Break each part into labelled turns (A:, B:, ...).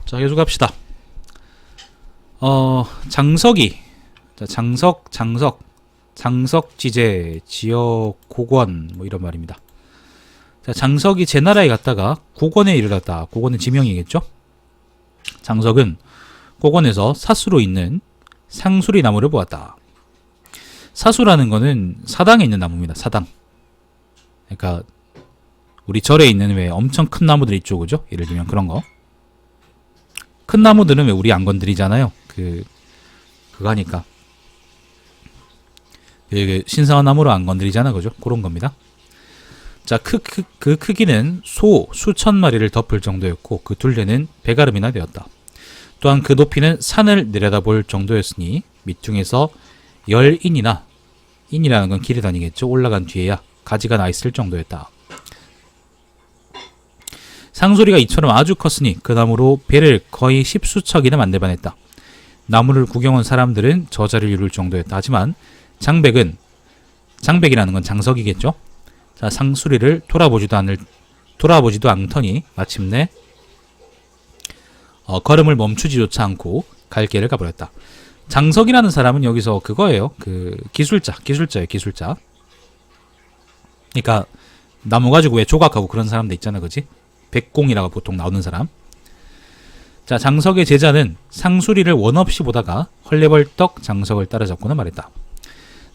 A: 자, 계속 갑시다. 장석이. 자, 장석지제, 지역 고권, 뭐 이런 말입니다. 자, 장석이 제나라에 갔다가 고권에 이르렀다. 고권은 지명이겠죠? 장석은 고권에서 사수로 있는 상수리 나무를 보았다. 사수라는 거는 사당에 있는 나무입니다. 사당. 그러니까 우리 절에 있는 왜 엄청 큰 나무들 있죠, 그죠? 예를 들면 그런 거. 큰 나무들은 왜 우리 안 건드리잖아요. 그거 하니까. 신성한 나무로 안 건드리잖아, 그죠? 그런 겁니다. 자, 그 크기는 소 수천 마리를 덮을 정도였고 그 둘레는 배가름이나 되었다. 또한 그 높이는 산을 내려다볼 정도였으니 밑중에서 10인이나, 인이라는 건 길이 다니겠죠. 올라간 뒤에야 가지가 나 있을 정도였다. 상소리가 이처럼 아주 컸으니 그 나무로 배를 거의 10수척이나 만들만 했다. 나무를 구경 온 사람들은 저자를 이룰 정도였다. 하지만 장백이라는 건 장석이겠죠. 자, 상수리를 돌아보지도 않더니 마침내 걸음을 멈추지조차 않고 갈 길을 가버렸다. 장석이라는 사람은 여기서 그거예요. 기술자예요, 기술자. 그러니까 나무 가지고 왜 조각하고 그런 사람들 있잖아, 그지? 백공이라고 보통 나오는 사람. 자, 장석의 제자는 상수리를 원없이 보다가 헐레벌떡 장석을 따라잡고는 말했다.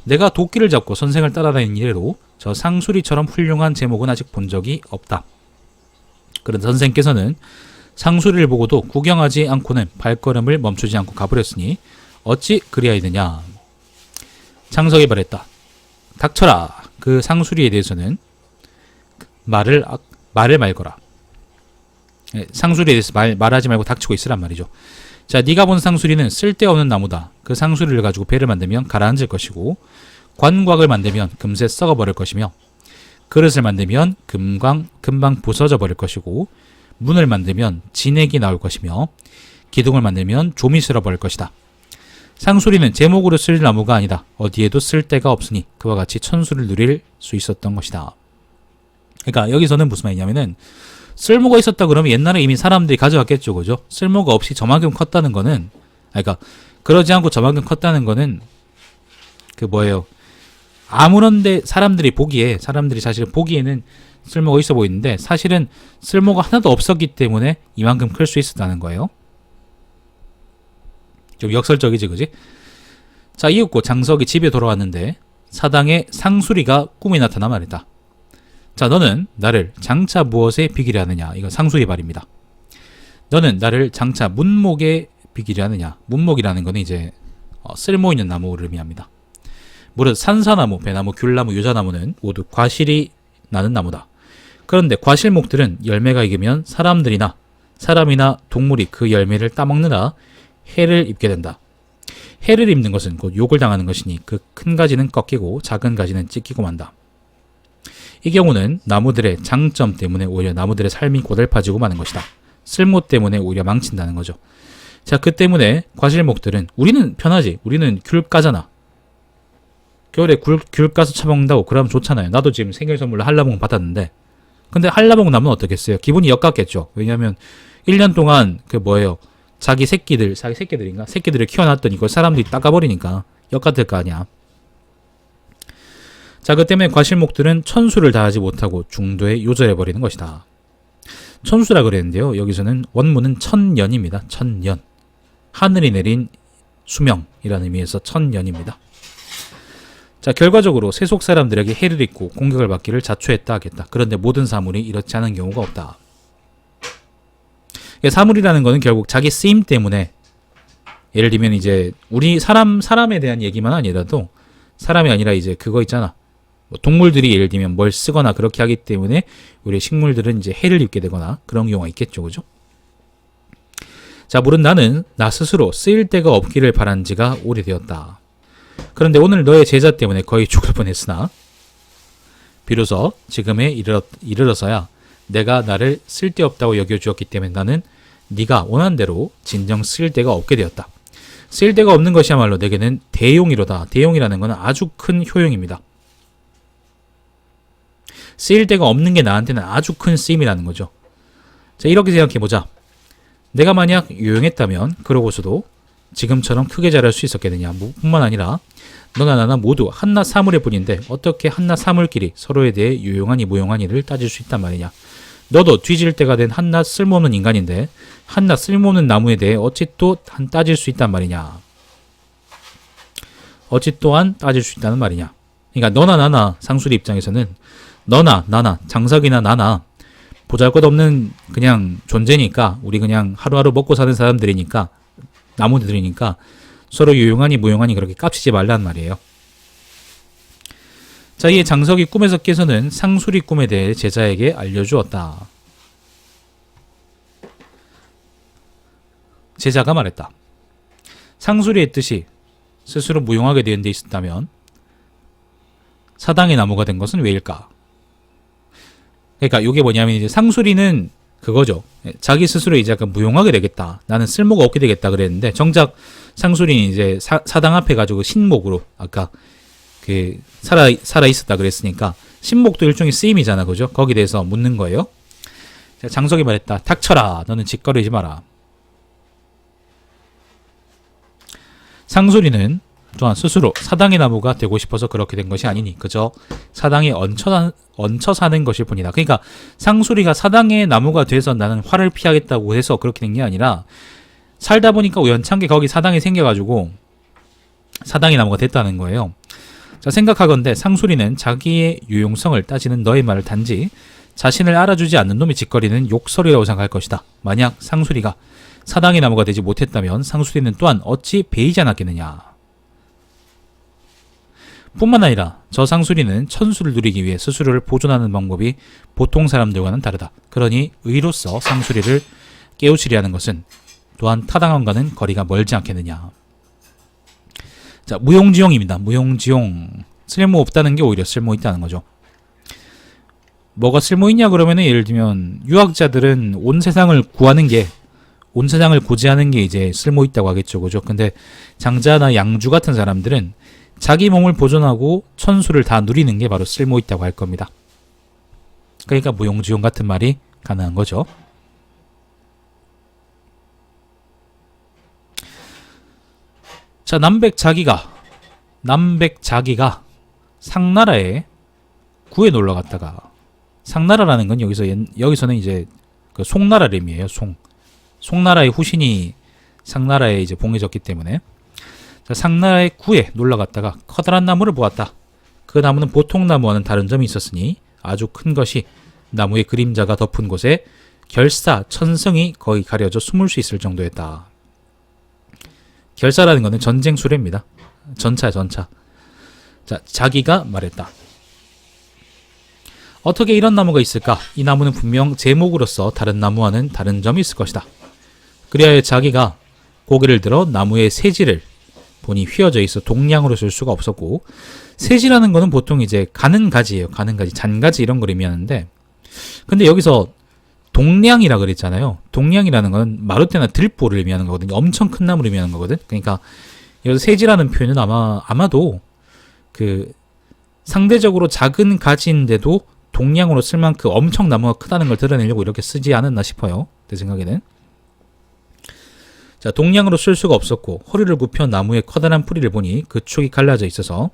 A: 내가 도끼를 잡고 선생을 따라다닌 이래로 저 상수리처럼 훌륭한 제목은 아직 본 적이 없다. 그런데 선생께서는 상수리를 보고도 구경하지 않고는 발걸음을 멈추지 않고 가버렸으니 어찌 그리하이느냐. 장석이 말했다. 닥쳐라. 그 상수리에 대해서는 말을 말거라. 상수리에 대해서 말하지 말고 닥치고 있으란 말이죠. 자, 네가 본 상수리는 쓸데없는 나무다. 그 상수리를 가지고 배를 만들면 가라앉을 것이고 관곽을 만들면 금세 썩어버릴 것이며 그릇을 만들면 금방 부서져 버릴 것이고 문을 만들면 진액이 나올 것이며 기둥을 만들면 좀이 쓸어버릴 것이다. 상수리는 제목으로 쓸 나무가 아니다. 어디에도 쓸 데가 없으니 그와 같이 천수를 누릴 수 있었던 것이다. 그러니까 여기서는 무슨 말이냐면은 쓸모가 있었다 그러면 옛날에 이미 사람들이 가져갔겠죠, 그죠? 쓸모가 없이 저만큼 컸다는 거는, 그러니까 그러지 않고 저만큼 컸다는 거는 아무런데 사람들이 사실은 보기에는 쓸모가 있어 보이는데 사실은 쓸모가 하나도 없었기 때문에 이만큼 클 수 있었다는 거예요. 좀 역설적이지, 그지? 자, 이윽고 장석이 집에 돌아왔는데 사당에 상수리가 꿈에 나타나 말했다. 자, 너는 나를 장차 무엇에 비기려 하느냐. 이건 상수리 말입니다. 너는 나를 장차 문목에 비기려 하느냐. 문목이라는 거는 이제 쓸모 있는 나무를 의미합니다. 무릇 산사나무, 배나무, 귤나무, 유자나무는 모두 과실이 나는 나무다. 그런데 과실목들은 열매가 익으면 사람이나 동물이 그 열매를 따먹느라 해를 입게 된다. 해를 입는 것은 곧 욕을 당하는 것이니 그 큰 가지는 꺾이고 작은 가지는 찢기고 만다. 이 경우는 나무들의 장점 때문에 오히려 나무들의 삶이 고달파지고 마는 것이다. 쓸모 때문에 오히려 망친다는 거죠. 자, 그 때문에 과실목들은 우리는 편하지. 우리는 귤 까잖아. 겨울에 귤 까서 처먹는다고 그러면 좋잖아요. 나도 지금 생일 선물로 한라봉 받았는데 근데 한라봉 나무는 어떻겠어요? 기분이 역같겠죠. 왜냐하면 1년 동안 자기 새끼들을 키워놨더니 그걸 사람들이 닦아버리니까 역같을 거 아니야. 자, 그 때문에 과실목들은 천수를 다하지 못하고 중도에 요절해버리는 것이다. 천수라 그랬는데요. 여기서는 원문은 천년입니다. 천년. 하늘이 내린 수명이라는 의미에서 천년입니다. 자, 결과적으로 세속 사람들에게 해를 입고 공격을 받기를 자초했다 하겠다. 그런데 모든 사물이 이렇지 않은 경우가 없다. 사물이라는 거는 결국 자기 쓰임 때문에 예를 들면 이제 우리 사람에 대한 얘기만 아니라도 사람이 아니라 이제 그거 있잖아. 동물들이 예를 들면 뭘 쓰거나 그렇게 하기 때문에 우리 식물들은 이제 해를 입게 되거나 그런 경우가 있겠죠, 그죠? 자, 물은 나는 나 스스로 쓰일 데가 없기를 바란 지가 오래되었다. 그런데 오늘 너의 제자 때문에 거의 죽을 뻔했으나 비로소 지금에 이르러서야 내가 나를 쓸데없다고 여겨주었기 때문에 나는 네가 원한 대로 진정 쓸 데가 없게 되었다. 쓸 데가 없는 것이야말로 내게는 대용이로다. 대용이라는 것은 아주 큰 효용입니다. 쓰일 데가 없는 게 나한테는 아주 큰 쓰임이라는 거죠. 자, 이렇게 생각해보자. 내가 만약 유용했다면 그러고서도 지금처럼 크게 자랄 수 있었겠느냐. 뿐만 아니라 너나 나나 모두 한낱 사물의 뿐인데 어떻게 한낱 사물끼리 서로에 대해 유용하니 무용하니를 따질 수 있단 말이냐. 너도 뒤질 때가 된 한낱 쓸모없는 인간인데 한낱 쓸모없는 나무에 대해 어찌 또 따질 수 있단 말이냐. 어찌 또한 따질 수 있다는 말이냐. 그러니까 너나 나나 상술의 입장에서는 너나 나나 장석이나 나나 보잘것없는 그냥 존재니까 우리 그냥 하루하루 먹고 사는 사람들이니까 나무들이니까 서로 유용하니 무용하니 그렇게 깝치지 말란 말이에요. 자, 이에 장석이 꿈에서 깨서는 상술이 꿈에 대해 제자에게 알려주었다. 제자가 말했다. 상술이의 뜻이 스스로 무용하게 된 데 있었다면 사당의 나무가 된 것은 왜일까? 그러니까 이게 뭐냐면 이제 상술이는 그거죠. 자기 스스로 이제 약간 무용하게 되겠다. 나는 쓸모가 없게 되겠다 그랬는데 정작 상술이는 이제 사당 앞에 가지고 신목으로 아까 그 살아 있었다 그랬으니까 신목도 일종의 쓰임이잖아, 그죠? 거기에 대해서 묻는 거예요. 장석이 말했다. 닥쳐라. 너는 짓거리지 마라. 상술이는 또한 스스로 사당의 나무가 되고 싶어서 그렇게 된 것이 아니니 그저 사당에 얹혀 사는 것일 뿐이다. 그러니까 상술이가 사당의 나무가 돼서 나는 화를 피하겠다고 해서 그렇게 된 게 아니라 살다 보니까 우연찮게 거기 사당이 생겨가지고 사당의 나무가 됐다는 거예요. 자, 생각하건대 상술이는 자기의 유용성을 따지는 너의 말을 단지 자신을 알아주지 않는 놈이 짓거리는 욕설이라고 생각할 것이다. 만약 상술이가 사당의 나무가 되지 못했다면 상술이는 또한 어찌 배이지 않았겠느냐. 뿐만 아니라 저 상술이는 천수를 누리기 위해 스스로를 보존하는 방법이 보통 사람들과는 다르다. 그러니 의로서 상술이를 깨우치려 하는 것은 또한 타당함과는 거리가 멀지 않겠느냐. 자, 무용지용입니다. 무용지용. 쓸모없다는 게 오히려 쓸모있다는 거죠. 뭐가 쓸모있냐 그러면은 예를 들면 유학자들은 온 세상을 고지하는 게 이제 쓸모있다고 하겠죠. 그죠? 근데 장자나 양주 같은 사람들은 자기 몸을 보존하고 천수를 다 누리는 게 바로 쓸모있다고 할 겁니다. 그러니까 무용지용 같은 말이 가능한 거죠. 자, 남백자기가 상나라에 구에 놀러 갔다가 상나라라는 건 여기서는 이제 그 송나라림이에요. 송나라의 후신이 상나라에 이제 봉해졌기 때문에 자, 상나라의 구에 놀러 갔다가 커다란 나무를 보았다. 그 나무는 보통 나무와는 다른 점이 있었으니 아주 큰 것이 나무의 그림자가 덮은 곳에 결사, 천성이 거의 가려져 숨을 수 있을 정도였다. 결사라는 것은 전쟁 수레입니다. 전차야, 전차. 자, 자기가 말했다. 어떻게 이런 나무가 있을까? 이 나무는 분명 제목으로서 다른 나무와는 다른 점이 있을 것이다. 그리하여 자기가 고개를 들어 나무의 세지를 보니 휘어져 있어 동량으로 쓸 수가 없었고, 세지라는 거는 보통 이제 가는 가지예요. 가는 가지, 잔가지 이런 걸 의미하는데, 근데 여기서 동량이라 그랬잖아요. 동량이라는 건 마루테나 들보를 의미하는 거거든요. 엄청 큰 나무를 의미하는 거거든. 그러니까 여기서 세지라는 표현은 아마도 그 상대적으로 작은 가지인데도 동량으로 쓸 만큼 엄청 나무가 크다는 걸 드러내려고 이렇게 쓰지 않았나 싶어요. 내 생각에는. 자, 동량으로 쓸 수가 없었고 허리를 굽혀 나무의 커다란 뿌리를 보니 그 축이 갈라져 있어서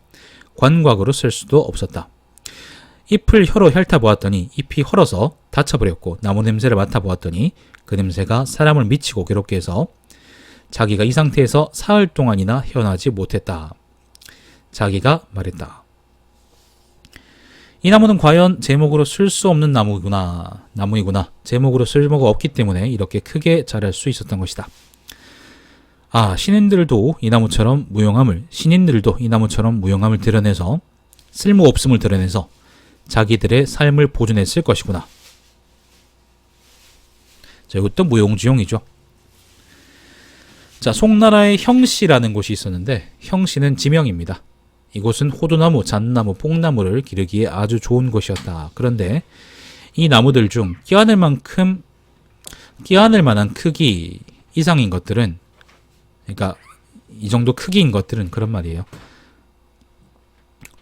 A: 관곽으로 쓸 수도 없었다. 잎을 혀로 핥아보았더니 잎이 헐어서 다쳐버렸고 나무 냄새를 맡아보았더니 그 냄새가 사람을 미치고 괴롭게 해서 자기가 이 상태에서 사흘 동안이나 헤어나지 못했다. 자기가 말했다. 이 나무는 과연 제목으로 쓸 수 없는 나무이구나. 제목으로 쓸모가 없기 때문에 이렇게 크게 자랄 수 있었던 것이다. 아, 신인들도 이 나무처럼 무용함을 드러내서 쓸모없음을 드러내서 자기들의 삶을 보존했을 것이구나. 자, 이것도 무용지용이죠. 자, 송나라의 형씨라는 곳이 있었는데 형씨는 지명입니다. 이곳은 호두나무, 잣나무, 뽕나무를 기르기에 아주 좋은 곳이었다. 그런데 이 나무들 중 끼안을 만한 크기 이상인 것들은, 그러니까 이 정도 크기인 것들은 그런 말이에요.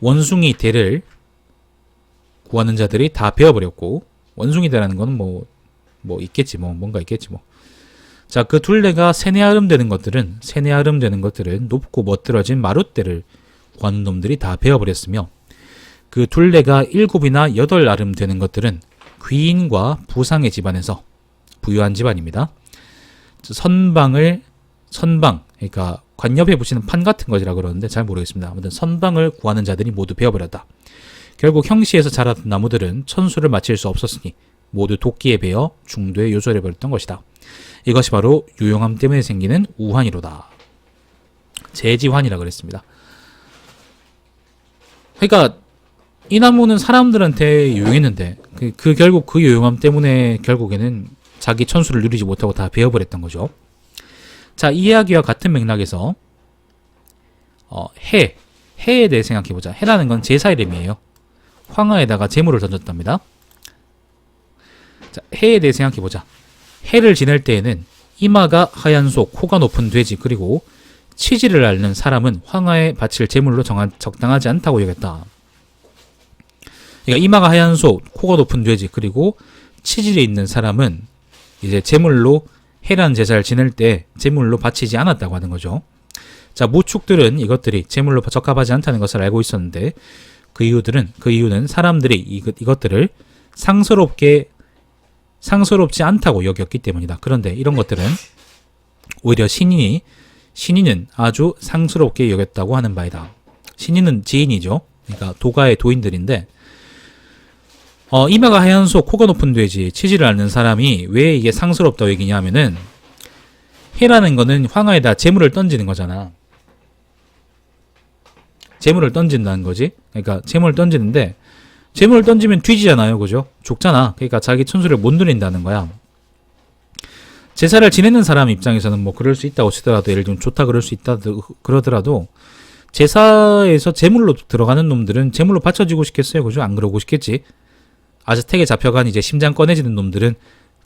A: 원숭이 대를 구하는 자들이 다 베어버렸고, 원숭이 대라는 건 뭔가 있겠지 뭐. 자, 그 둘레가 세네아름 되는 것들은 높고 멋들어진 마룻대를 구하는 놈들이 다 베어버렸으며, 그 둘레가 7이나 8아름 되는 것들은 귀인과 부상의 집안에서 부유한 집안입니다. 선방, 그러니까 관옆에 붙이는 판 같은 것이라 그러는데 잘 모르겠습니다. 아무튼 선방을 구하는 자들이 모두 베어버렸다. 결국 형시에서 자라던 나무들은 천수를 마칠 수 없었으니 모두 도끼에 베어 중도에 요절해 버렸던 것이다. 이것이 바로 유용함 때문에 생기는 우환이로다. 제지환이라 그랬습니다. 그러니까 이 나무는 사람들한테 유용했는데 결국 그 유용함 때문에 결국에는 자기 천수를 누리지 못하고 다 베어버렸던 거죠. 자, 이 이야기와 같은 맥락에서 해에 대해 생각해보자. 해라는 건 제사 이름이에요. 황하에다가 재물을 던졌답니다. 자, 해에 대해 생각해보자. 해를 지낼 때에는 이마가 하얀 소, 코가 높은 돼지, 그리고 치질을 앓는 사람은 황하에 바칠 제물로 적당하지 않다고 여겼다. 그러니까 이마가 하얀 소, 코가 높은 돼지, 그리고 치질이 있는 사람은 이제 제물로 해라는 제사를 지낼 때 제물로 바치지 않았다고 하는 거죠. 자, 무축들은 이것들이 제물로 적합하지 않다는 것을 알고 있었는데 그 이유는 사람들이 이것들을 상스럽지 않다고 여겼기 때문이다. 그런데 이런 것들은 오히려 신인은 아주 상스럽게 여겼다고 하는 바이다. 신인은 지인이죠. 그러니까 도가의 도인들인데 이마가 하얀 소, 코가 높은 돼지, 치질을 앓는 사람이 왜 이게 상스럽다고 얘기냐 하면은 해라는 거는 황하에다 재물을 던지는 거잖아. 재물을 던진다는 거지. 그러니까 재물을 던지는데 재물을 던지면 뒤지잖아요. 그죠? 죽잖아. 그러니까 자기 천수를 못 누린다는 거야. 제사를 지내는 사람 입장에서는 뭐 그럴 수 있다고 치더라도, 예를 들면 좋다 그럴 수 있다 그러더라도 제사에서 재물로 들어가는 놈들은 재물로 바쳐지고 싶겠어요. 그죠? 안 그러고 싶겠지. 아즈텍에 잡혀간 이제 심장 꺼내지는 놈들은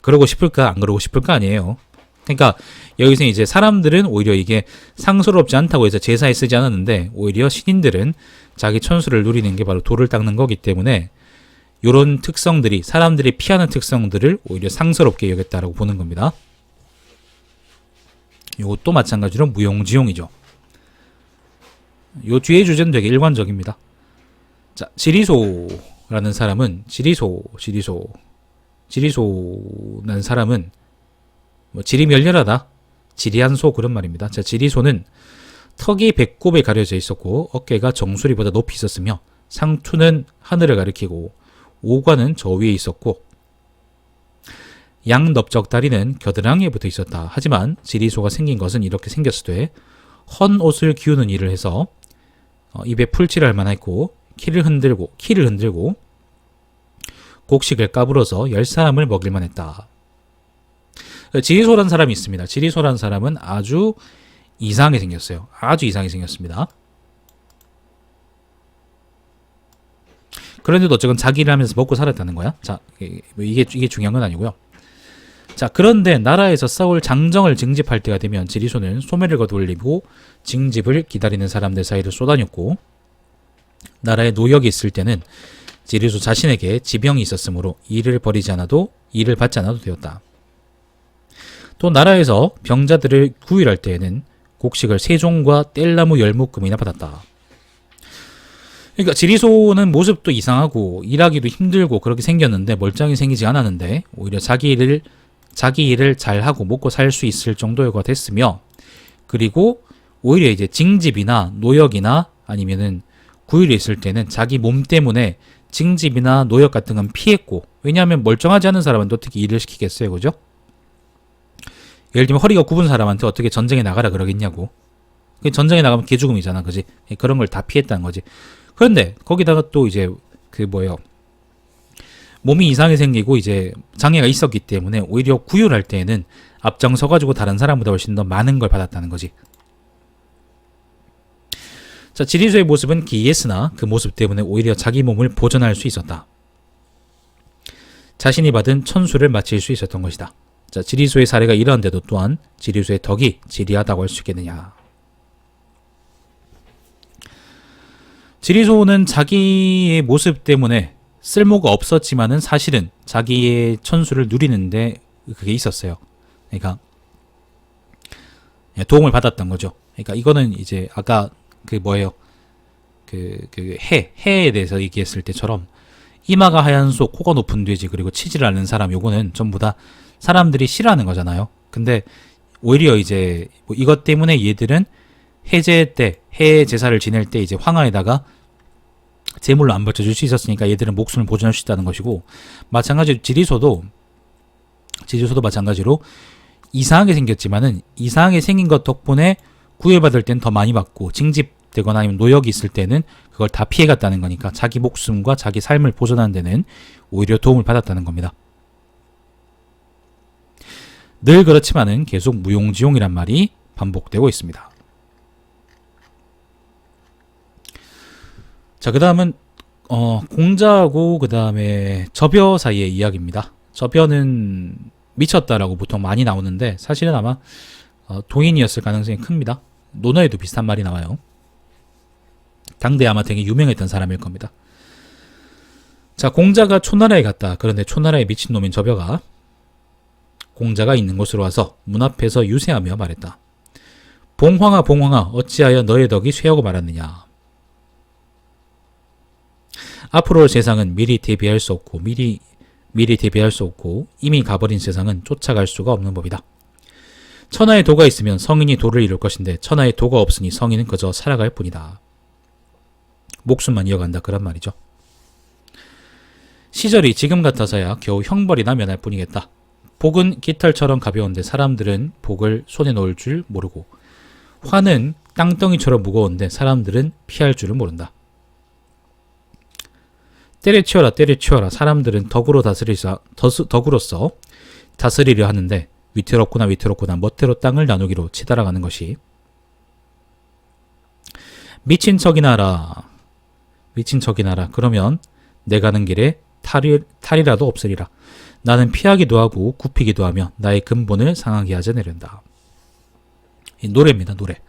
A: 그러고 싶을까 안 그러고 싶을까 아니에요. 그러니까 여기서 이제 사람들은 오히려 이게 상스럽지 않다고 해서 제사에 쓰지 않았는데 오히려 신인들은 자기 천수를 누리는 게 바로 돌을 닦는 거기 때문에 이런 특성들이, 사람들이 피하는 특성들을 오히려 상스럽게 여겼다라고 보는 겁니다. 이것도 마찬가지로 무용지용이죠. 요 뒤에 주제는 되게 일관적입니다. 자, 지리소라는 사람은 지리소는 사람은 뭐 질이 멸렬하다, 지리한 소, 그런 말입니다. 자, 지리소는 턱이 배꼽에 가려져 있었고 어깨가 정수리보다 높이 있었으며 상투는 하늘을 가리키고 오관은 저 위에 있었고 양넓적 다리는 겨드랑이에 붙어 있었다. 하지만 지리소가 생긴 것은 이렇게 생겼으되 헌 옷을 기우는 일을 해서 입에 풀칠을 할 만했고 키를 흔들고 곡식을 까불어서 10사람을 먹일 만했다. 지리소라는 사람이 있습니다. 지리소라는 사람은 아주 이상하게 생겼어요. 아주 이상하게 생겼습니다. 그런데도 어쨌든 자기 일을 하면서 먹고 살았다는 거야. 자, 이게 중요한 건 아니고요. 자, 그런데 나라에서 싸울 장정을 징집할 때가 되면 지리소는 소매를 거두올리고 징집을 기다리는 사람들 사이를 쏘다녔고, 나라에 노역이 있을 때는 지리소 자신에게 지병이 있었으므로 일을 받지 않아도 되었다. 또 나라에서 병자들을 구휼할 때에는 곡식을 세종과 뗄나무 10묶음이나 받았다. 그러니까 지리소는 모습도 이상하고 일하기도 힘들고 그렇게 생겼는데 멀쩡히 생기지 않았는데 오히려 자기 일을 잘하고 먹고 살 수 있을 정도가 됐으며, 그리고 오히려 이제 징집이나 노역이나 아니면은 구휼이 있을 때는 자기 몸 때문에 징집이나 노역 같은 건 피했고, 왜냐하면 멀쩡하지 않은 사람은 어떻게 일을 시키겠어요. 그죠? 예를 들면 허리가 굽은 사람한테 어떻게 전쟁에 나가라 그러겠냐고. 전쟁에 나가면 개죽음이잖아. 그지? 그런 걸 다 피했다는 거지. 그런데 거기다가 또 이제 몸이 이상하게 생기고 이제 장애가 있었기 때문에 오히려 구휼할 때에는 앞장서가지고 다른 사람보다 훨씬 더 많은 걸 받았다는 거지. 자, 지리소의 모습은 기이했으나 그 모습 때문에 오히려 자기 몸을 보존할 수 있었다. 자신이 받은 천수를 마칠 수 있었던 것이다. 자, 지리소의 사례가 이러한데도 또한 지리소의 덕이 지리하다고 할 수 있겠느냐. 지리소는 자기의 모습 때문에 쓸모가 없었지만은 사실은 자기의 천수를 누리는데 그게 있었어요. 그러니까 예, 도움을 받았던 거죠. 그러니까 이거는 이제 아까 그 뭐예요? 해에 대해서 얘기했을 때처럼 이마가 하얀 소, 코가 높은 돼지, 그리고 치질 않는 사람, 요거는 전부 다 사람들이 싫어하는 거잖아요. 근데 오히려 이제 뭐 이것 때문에 얘들은 해제 때, 해 제사를 지낼 때 이제 황하에다가 제물로 안 바쳐줄 수 있었으니까 얘들은 목숨을 보존할 수 있다는 것이고, 마찬가지로 지리소도 마찬가지로 이상하게 생겼지만은 이상하게 생긴 것 덕분에 구애받을 땐 더 많이 받고 징집되거나 아니면 노역이 있을 때는 그걸 다 피해갔다는 거니까 자기 목숨과 자기 삶을 보존하는 데는 오히려 도움을 받았다는 겁니다. 늘 그렇지만은 계속 무용지용이란 말이 반복되고 있습니다. 자, 그 다음은 공자하고 그 다음에 접여 사이의 이야기입니다. 접여는 미쳤다라고 보통 많이 나오는데 사실은 아마 도인이었을 가능성이 큽니다. 논어에도 비슷한 말이 나와요. 당대 아마 되게 유명했던 사람일 겁니다. 자, 공자가 초나라에 갔다. 그런데 초나라에 미친놈인 접여가 공자가 있는 곳으로 와서 문 앞에서 유세하며 말했다. 봉황아 봉황아 어찌하여 너의 덕이 쇠하고 말았느냐. 앞으로 올 세상은 미리 대비할 수 없고 미리 대비할 수 없고 이미 가버린 세상은 쫓아갈 수가 없는 법이다. 천하에 도가 있으면 성인이 도를 이룰 것인데 천하에 도가 없으니 성인은 그저 살아갈 뿐이다. 목숨만 이어간다 그런 말이죠. 시절이 지금 같아서야 겨우 형벌이나 면할 뿐이겠다. 복은 깃털처럼 가벼운데 사람들은 복을 손에 넣을 줄 모르고 화는 땅덩이처럼 무거운데 사람들은 피할 줄을 모른다. 때려치워라 때려치워라. 사람들은 덕으로서 다스리려 하는데 위태롭구나 멋대로 땅을 나누기로 치달아가는 것이 미친 척이나 하라. 그러면 내 가는 길에 탈이라도 없으리라. 나는 피하기도 하고 굽히기도 하며 나의 근본을 상하게 하자 내린다. 이 노래입니다. 노래.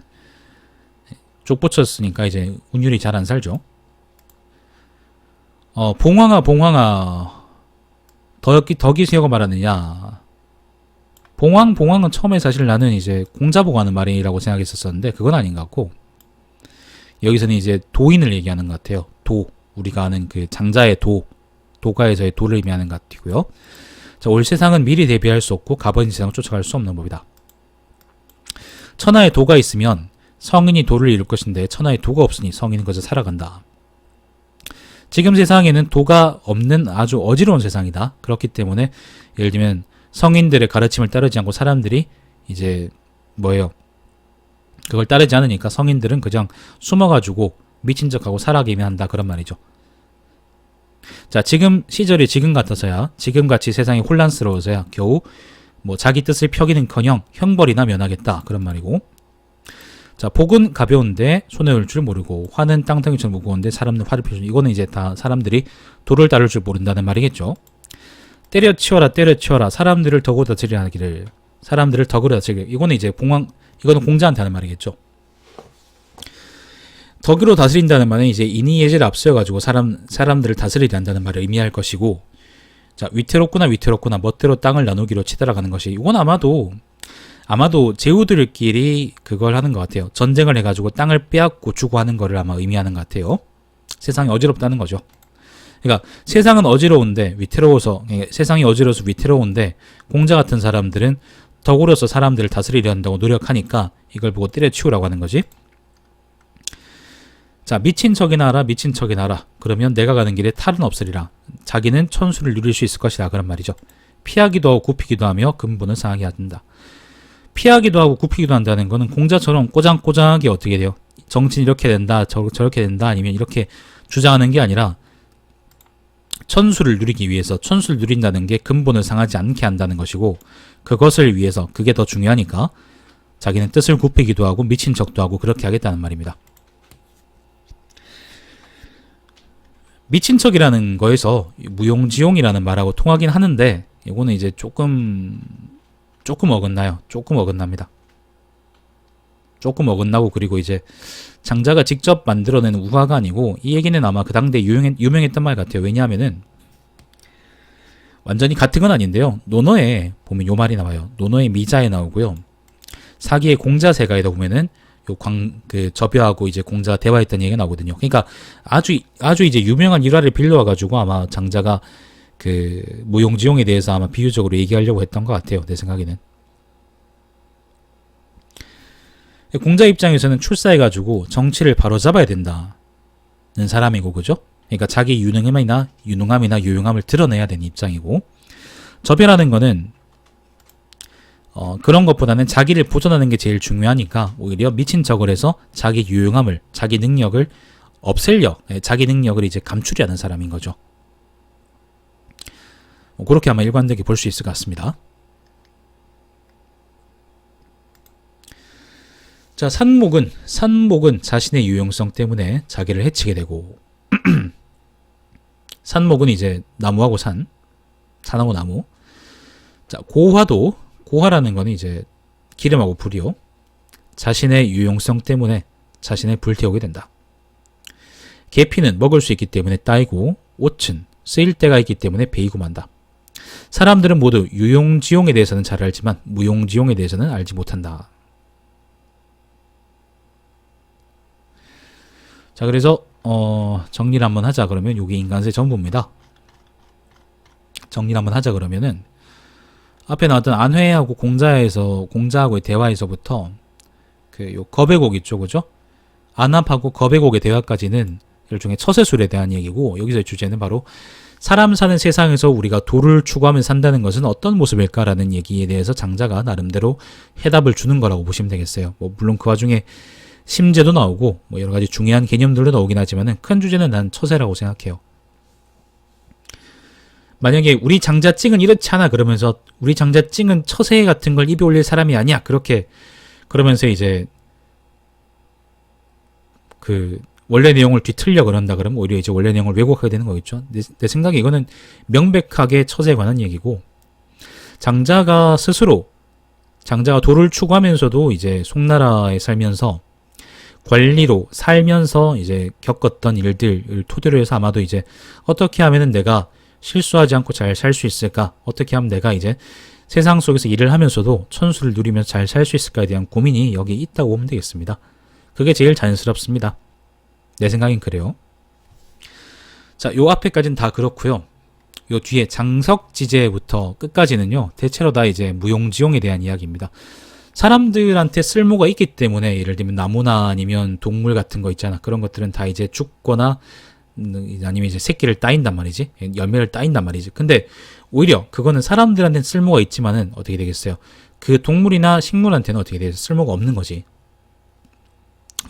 A: 쪽 붙였으니까 이제 운율이 잘 안 살죠. 봉황아 덕이 쇠하고 말하느냐. 봉황은 처음에 사실 나는 이제 공자보고 하는 말이라고 생각했었는데 그건 아닌 것 같고, 여기서는 이제 도인을 얘기하는 것 같아요. 우리가 아는 그 장자의 도가에서의 도를 의미하는 것 같고요. 자, 올 세상은 미리 대비할 수 없고 가버린 세상을 쫓아갈 수 없는 법이다. 천하에 도가 있으면 성인이 도를 이룰 것인데 천하에 도가 없으니 성인은 그저 살아간다. 지금 세상에는 도가 없는 아주 어지러운 세상이다. 그렇기 때문에 예를 들면 성인들의 가르침을 따르지 않고 사람들이 이제 그걸 따르지 않으니까 성인들은 그냥 숨어가지고 미친 척하고 살아가기만 한다 그런 말이죠. 자, 지금 시절이 지금 같아서야, 지금같이 세상이 혼란스러워서야 겨우 자기 뜻을 펴기는커녕 형벌이나 면하겠다 그런 말이고, 자, 복은 가벼운데 손에 올 줄 모르고 화는 땅덩이처럼 무거운데 사람은 화를 피우는, 이거는 이제 다 사람들이 도를 따를 줄 모른다는 말이겠죠. 때려치워라 사람들을 덕으로 다스리려 하기를. 이거는 이제 이거는 공자한테 하는 말이겠죠. 덕으로 다스린다는 말은 이제 인의예제를 앞세워가지고 사람들을 다스리려 한다는 말을 의미할 것이고, 자, 위태롭구나 멋대로 땅을 나누기로 치달아가는 것이, 이건 아마도 제후들끼리 그걸 하는 것 같아요. 전쟁을 해가지고 땅을 빼앗고 주고 하는 거를 아마 의미하는 것 같아요. 세상이 어지럽다는 거죠. 그러니까 세상은 어지러운데 세상이 어지러워서 위태로운데 공자 같은 사람들은 덕으로서 사람들을 다스리려 한다고 노력하니까 이걸 보고 때려치우라고 하는 거지. 자, 미친 척이나 하라. 그러면 내가 가는 길에 탈은 없으리라. 자기는 천수를 누릴 수 있을 것이다 그런 말이죠. 피하기도 하고 굽히기도 하며 근본을 상하게 한다. 피하기도 하고 굽히기도 한다는 거는 공자처럼 꼬장꼬장하게 어떻게 돼요? 정치는 이렇게 된다, 저렇게 된다, 아니면 이렇게 주장하는 게 아니라 천수를 누리기 위해서, 천수를 누린다는 게 근본을 상하지 않게 한다는 것이고, 그것을 위해서, 그게 더 중요하니까 자기는 뜻을 굽히기도 하고 미친 척도 하고 그렇게 하겠다는 말입니다. 미친 척이라는 거에서 무용지용이라는 말하고 통하긴 하는데, 이거는 이제 조금 어긋나요. 조금 어긋납니다. 조금 어긋나고, 그리고 이제 장자가 직접 만들어낸 우화가 아니고, 이 얘기는 아마 그 당대 유명했던 말 같아요. 왜냐하면은 완전히 같은 건 아닌데요. 논어에 보면 요 말이 나와요. 논어의 미자에 나오고요. 사기의 공자세가에다 보면은 그 접여하고 이제 공자가 대화했던 얘기가 나오거든요. 그러니까 아주 이제 유명한 일화를 빌려와가지고 아마 장자가 그 무용지용에 대해서 아마 비유적으로 얘기하려고 했던 것 같아요. 내 생각에는. 공자 입장에서는 출사해가지고 정치를 바로잡아야 된다는 사람이고, 그죠? 그러니까 자기 유능함이나 유용함을 드러내야 되는 입장이고, 접여라는 거는 그런 것보다는 자기를 보존하는 게 제일 중요하니까 오히려 미친 척을 해서 자기 유용함을, 자기 능력을 없애려, 자기 능력을 이제 감추려는 사람인 거죠. 그렇게 아마 일관되게 볼 수 있을 것 같습니다. 자, 산목은 자신의 유용성 때문에 자기를 해치게 되고, 산목은 이제 나무하고 산하고 나무. 자, 고화라는 거는 이제 기름하고 불이요. 자신의 유용성 때문에 자신을 불태우게 된다. 계피는 먹을 수 있기 때문에 따이고, 옷은 쓰일 때가 있기 때문에 베이고 만다. 사람들은 모두 유용지용에 대해서는 잘 알지만 무용지용에 대해서는 알지 못한다. 자, 그래서 정리를 한번 하자 그러면 요게 인간세 전부입니다. 정리를 한번 하자 그러면은 앞에 나왔던 안회하고 공자하고의 대화에서부터 그 요 거배곡 있죠, 그죠? 안압하고 거배곡의 대화까지는 일종의 처세술에 대한 얘기고, 여기서의 주제는 바로 사람 사는 세상에서 우리가 도를 추구하며 산다는 것은 어떤 모습일까라는 얘기에 대해서 장자가 나름대로 해답을 주는 거라고 보시면 되겠어요. 물론 그 와중에 심제도 나오고 여러 가지 중요한 개념들도 나오긴 하지만은 큰 주제는 난 처세라고 생각해요. 만약에 우리 장자찡은 이렇지 않아 그러면서 우리 장자찡은 처세 같은 걸 입에 올릴 사람이 아니야 그렇게 그러면서 이제 그 원래 내용을 뒤틀려 그런다 그러면 오히려 이제 원래 내용을 왜곡하게 되는 거겠죠. 내 생각에 이거는 명백하게 처세에 관한 얘기고, 장자가 도를 추구하면서도 이제 송나라에 살면서 관리로 살면서 이제 겪었던 일들을 토대로 해서 아마도 이제 어떻게 하면은 내가 실수하지 않고 잘 살 수 있을까? 어떻게 하면 내가 이제 세상 속에서 일을 하면서도 천수를 누리면서 잘 살 수 있을까에 대한 고민이 여기 있다고 보면 되겠습니다. 그게 제일 자연스럽습니다. 내 생각엔 그래요. 자, 요 앞에까지는 다 그렇고요. 요 뒤에 장석지제부터 끝까지는요, 대체로 다 이제 무용지용에 대한 이야기입니다. 사람들한테 쓸모가 있기 때문에, 예를 들면 나무나 아니면 동물 같은 거 있잖아. 그런 것들은 다 이제 죽거나 아니면 이제 새끼를 따인단 말이지. 열매를 따인단 말이지. 근데 오히려 그거는 사람들한테는 쓸모가 있지만은 어떻게 되겠어요? 그 동물이나 식물한테는 어떻게 되겠어요? 쓸모가 없는 거지.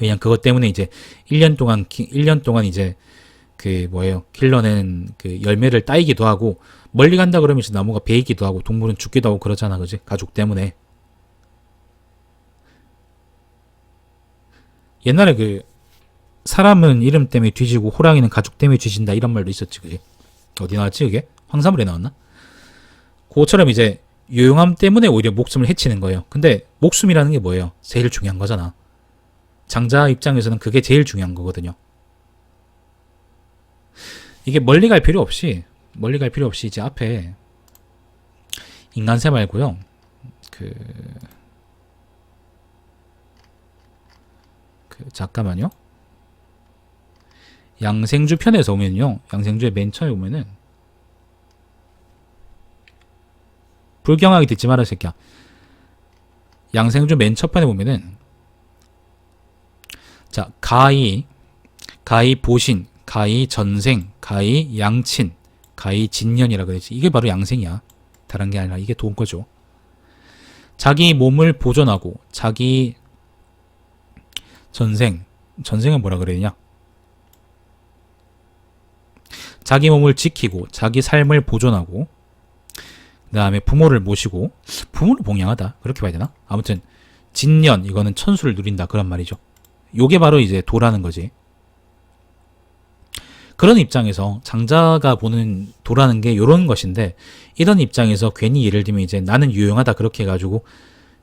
A: 왜냐면 그것 때문에 이제 1년 동안 이제 길러낸 그 열매를 따이기도 하고, 멀리 간다 그러면 이제 나무가 베이기도 하고, 동물은 죽기도 하고 그러잖아. 그지? 가죽 때문에. 옛날에 그 사람은 이름 때문에 뒤지고 호랑이는 가죽 때문에 뒤진다 이런 말도 있었지. 그지? 어디 나왔지 그게? 황사물에 나왔나? 그것처럼 이제 유용함 때문에 오히려 목숨을 해치는 거예요. 근데 목숨이라는 게 뭐예요? 제일 중요한 거잖아. 장자 입장에서는 그게 제일 중요한 거거든요. 이게 멀리 갈 필요 없이 이제 앞에 인간세 말고요. 잠깐만요. 양생주 편에서 오면요. 양생주의 맨 처음에 오면은 불경하게 듣지 마라 새끼야. 양생주 맨 첫 편에 보면은 자, 가히 보신, 가히 전생, 가히 양친, 가히 진년이라 그랬지. 이게 바로 양생이야. 다른 게 아니라 이게 돈 거죠. 자기 몸을 보존하고 자기 전생은 뭐라 그랬냐? 자기 몸을 지키고 자기 삶을 보존하고 그 다음에 부모를 모시고, 부모를 봉양하다 그렇게 봐야 되나? 아무튼 진년, 이거는 천수를 누린다 그런 말이죠. 요게 바로 이제 도라는 거지. 그런 입장에서 장자가 보는 도라는 게 요런 것인데, 이런 입장에서 괜히 예를 들면 이제 나는 유용하다 그렇게 해가지고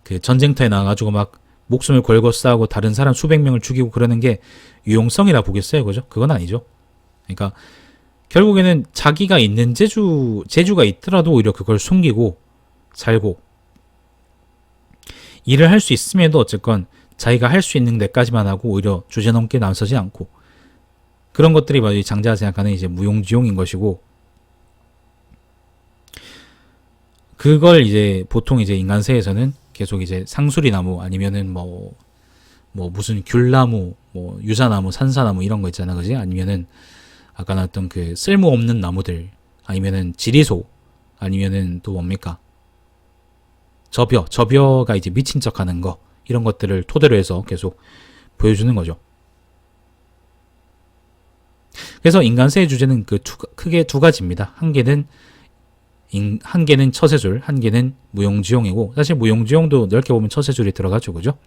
A: 그 전쟁터에 나가가지고 막 목숨을 걸고 싸우고 다른 사람 수백 명을 죽이고 그러는 게 유용성이라 보겠어요. 그죠? 그건 아니죠. 그러니까 결국에는 자기가 있는 재주가 있더라도 오히려 그걸 숨기고 살고, 일을 할 수 있음에도 어쨌건 자기가 할 수 있는 데까지만 하고 오히려 주제 넘게 나서지 않고 그런 것들이 바로 이 장자가 생각하는 이제 무용지용인 것이고 그걸 이제 보통 이제 인간세에서는 계속 이제 상수리나무 아니면은 뭐 무슨 귤나무, 뭐 유자나무, 산사나무 이런 거 있잖아, 그지? 아니면은 아까 나왔던 그 쓸모없는 나무들, 아니면은 지리소, 아니면은 또 뭡니까? 접여가 이제 미친 척하는 거 이런 것들을 토대로 해서 계속 보여주는 거죠. 그래서 인간세의 주제는 크게 두 가지입니다. 한 개는 처세술, 한 개는 무용지용이고 사실 무용지용도 넓게 보면 처세술이 들어가죠, 그죠?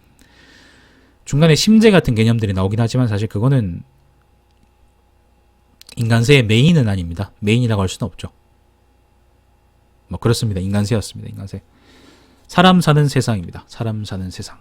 A: 중간에 심재 같은 개념들이 나오긴 하지만 사실 그거는 인간세의 메인은 아닙니다. 메인이라고 할 수는 없죠. 뭐 그렇습니다. 인간세였습니다. 인간세. 사람 사는 세상입니다. 사람 사는 세상.